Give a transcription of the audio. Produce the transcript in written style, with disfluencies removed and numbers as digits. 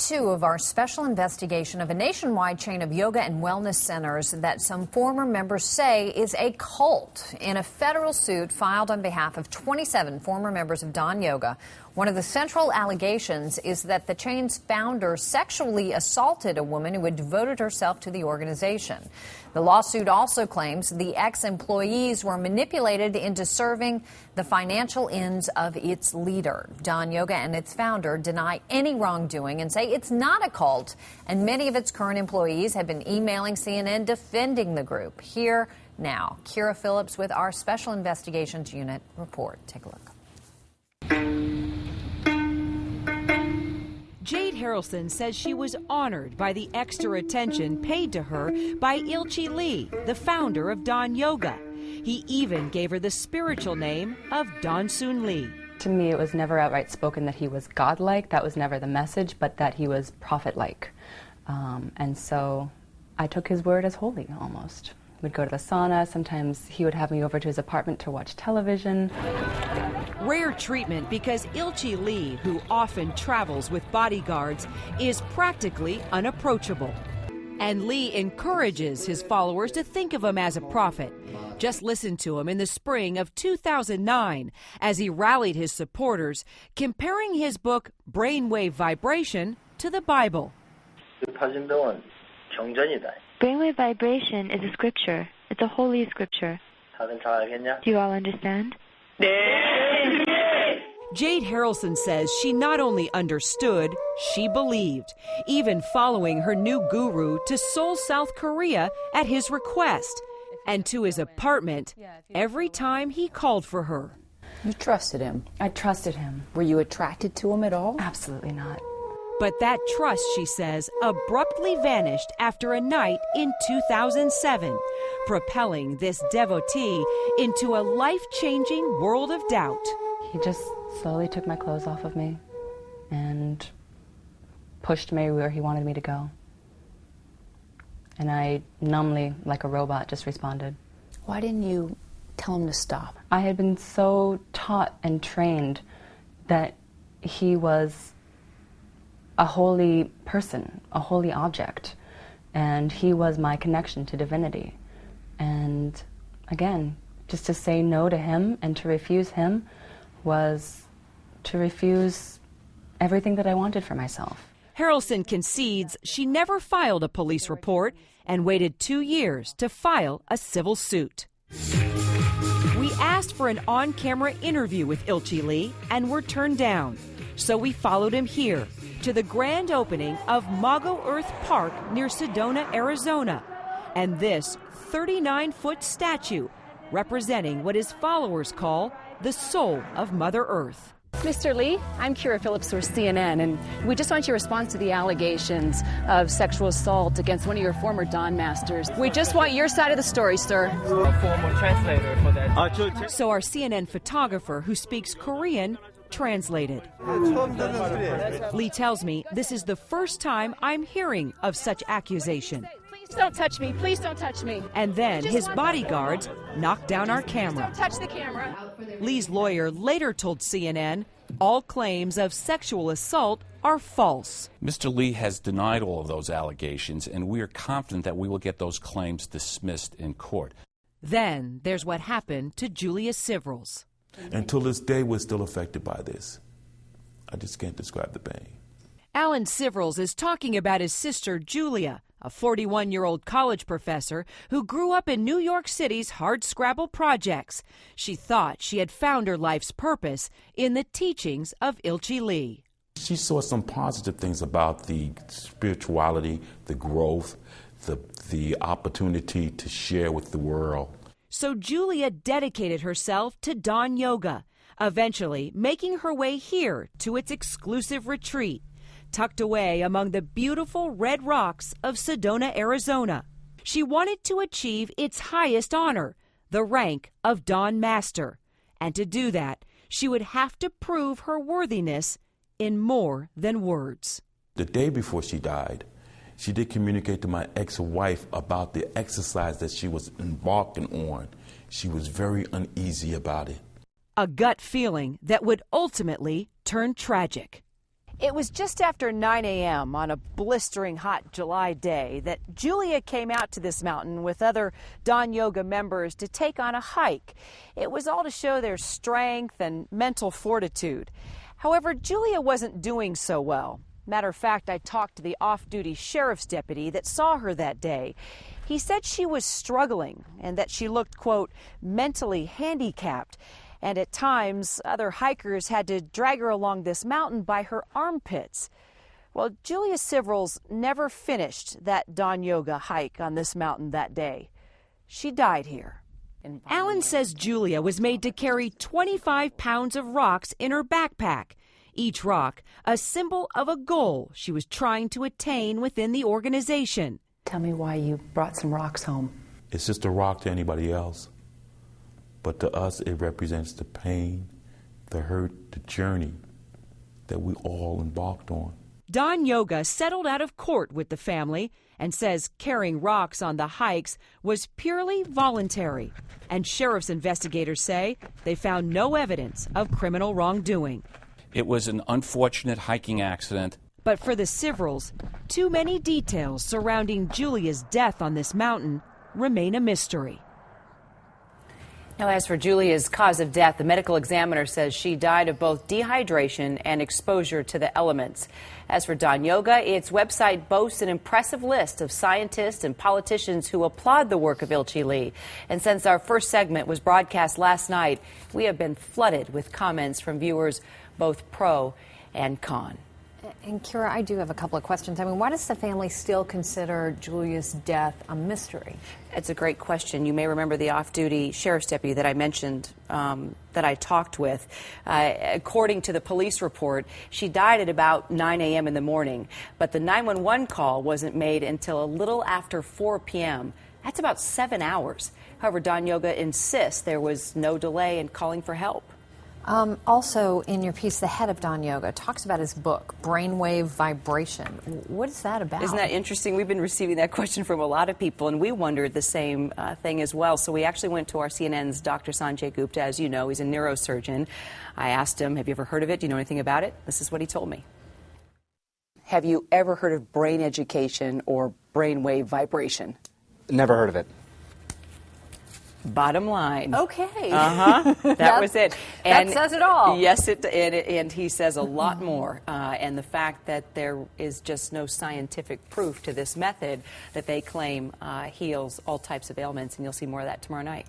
2 of our special investigation of a nationwide chain of yoga and wellness centers that some former members say is a cult. In a federal suit filed on behalf of 27 former members of Dawn Yoga, one of the central allegations is that the chain's founder sexually assaulted a woman who had devoted herself to the organization. The lawsuit also claims the ex-employees were manipulated into serving the financial ends of its leader. Dawn Yoga and its founder deny any wrongdoing and say it's not a cult, and many of its current employees have been emailing CNN defending the group. Here now, Kira Phillips with our Special Investigations Unit report. Take a look. Jade Harrelson says she was honored by the extra attention paid to her by Ilchi Lee, the founder of Dawn Yoga. He even gave her the spiritual name of Dawn Soon Lee. To me, it was never outright spoken that he was godlike. That was never the message, but that he was prophet-like. And so I took his word as holy, almost. We'd go to the sauna. Sometimes he would have me over to his apartment to watch television. Rare treatment because Ilchi Lee, who often travels with bodyguards, is practically unapproachable. And Lee encourages his followers to think of him as a prophet. Just listen to him in the spring of 2009 as he rallied his supporters, comparing his book Brainwave Vibration to the Bible. Brainwave vibration is a scripture. It's a holy scripture. Do you all understand? Jade Harrelson says she not only understood, she believed, even following her new guru to Seoul, South Korea at his request, and to his apartment every time he called for her. You trusted him? I trusted him. Were you attracted to him at all? Absolutely not. But that trust, she says, abruptly vanished after a night in 2007, propelling this devotee into a life-changing world of doubt. He just slowly took my clothes off of me and pushed me where he wanted me to go. And I numbly, like a robot, just responded. Why didn't you tell him to stop? I had been so taught and trained that he was a holy person, a holy object, and he was my connection to divinity. And again, just to say no to him and to refuse him was to refuse everything that I wanted for myself. Harrelson concedes she never filed a police report and waited 2 years to file a civil suit. We asked for an on-camera interview with Ilchi Lee and were turned down. So we followed him here to the grand opening of Mago Earth Park near Sedona, Arizona, and this 39-foot statue representing what his followers call the soul of Mother Earth. Mr. Lee, I'm Kira Phillips for CNN, and we just want your response to the allegations of sexual assault against one of your former Dawn masters. We just want your side of the story, sir. A former translator for that. So our CNN photographer, who speaks Korean, translated. Lee tells me this is the first time I'm hearing of such accusation. Please don't touch me. Please don't touch me. And then his bodyguards knocked down our camera. Don't touch the camera. Lee's lawyer later told CNN all claims of sexual assault are false. Mr. Lee has denied all of those allegations, and we are confident that we will get those claims dismissed in court. Then there's what happened to Julia Sivrels. Until this day, we're still affected by this. I just can't describe the pain. Alan Sivrels is talking about his sister, Julia, a 41-year-old college professor who grew up in New York City's hardscrabble projects. She thought she had found her life's purpose in the teachings of Ilchi Lee. She saw some positive things about the spirituality, the growth, the opportunity to share with the world. So Julia dedicated herself to Dawn Yoga, eventually making her way here to its exclusive retreat, tucked away among the beautiful red rocks of Sedona, Arizona. She wanted to achieve its highest honor, the rank of Dawn Master. And to do that, she would have to prove her worthiness in more than words. The day before she died, she did communicate to my ex-wife about the exercise that she was embarking on. She was very uneasy about it. A gut feeling that would ultimately turn tragic. It was just after 9 a.m. on a blistering hot July day that Julia came out to this mountain with other Dawn Yoga members to take on a hike. It was all to show their strength and mental fortitude. However, Julia wasn't doing so well. Matter of fact, I talked to the off-duty sheriff's deputy that saw her that day. He said she was struggling and that she looked, quote, mentally handicapped. And at times, other hikers had to drag her along this mountain by her armpits. Well, Julia Sivrils never finished that Dawn Yoga hike on this mountain that day. She died here. Alan says Julia was made to carry 25 pounds of rocks in her backpack. Each rock, a symbol of a goal she was trying to attain within the organization. Tell me why you brought some rocks home. It's just a rock to anybody else. But to us, it represents the pain, the hurt, the journey that we all embarked on. Dawn Yoga settled out of court with the family and says carrying rocks on the hikes was purely voluntary. And sheriff's investigators say they found no evidence of criminal wrongdoing. It was an unfortunate hiking accident. But for the Sivrils, too many details surrounding Julia's death on this mountain remain a mystery. Now, as for Julia's cause of death, the medical examiner says she died of both dehydration and exposure to the elements. As for Dawn Yoga, its website boasts an impressive list of scientists and politicians who applaud the work of Ilchi Lee. And since our first segment was broadcast last night, we have been flooded with comments from viewers both pro and con. And Kira, I do have a couple of questions. I mean, why does the family still consider Julia's death a mystery? It's a great question. You may remember the off-duty sheriff's deputy that I mentioned that I talked with. According to the police report, she died at about 9 a.m. in the morning, but the 911 call wasn't made until a little after 4 p.m. That's about 7 hours. However, Dawn Yoga insists there was no delay in calling for help. Also, in your piece, the head of Dawn Yoga talks about his book, Brainwave Vibration. What is that about? Isn't that interesting? We've been receiving that question from a lot of people, and we wondered the same thing as well. So we actually went to our CNN's Dr. Sanjay Gupta. As you know, he's a neurosurgeon. I asked him, have you ever heard of it? Do you know anything about it? This is what he told me. Have you ever heard of brain education or brainwave vibration? Never heard of it. Bottom line. Okay. That was it. And that says it all. Yes, and he says a lot more. And the fact that there is just no scientific proof to this method that they claim heals all types of ailments. And you'll see more of that tomorrow night.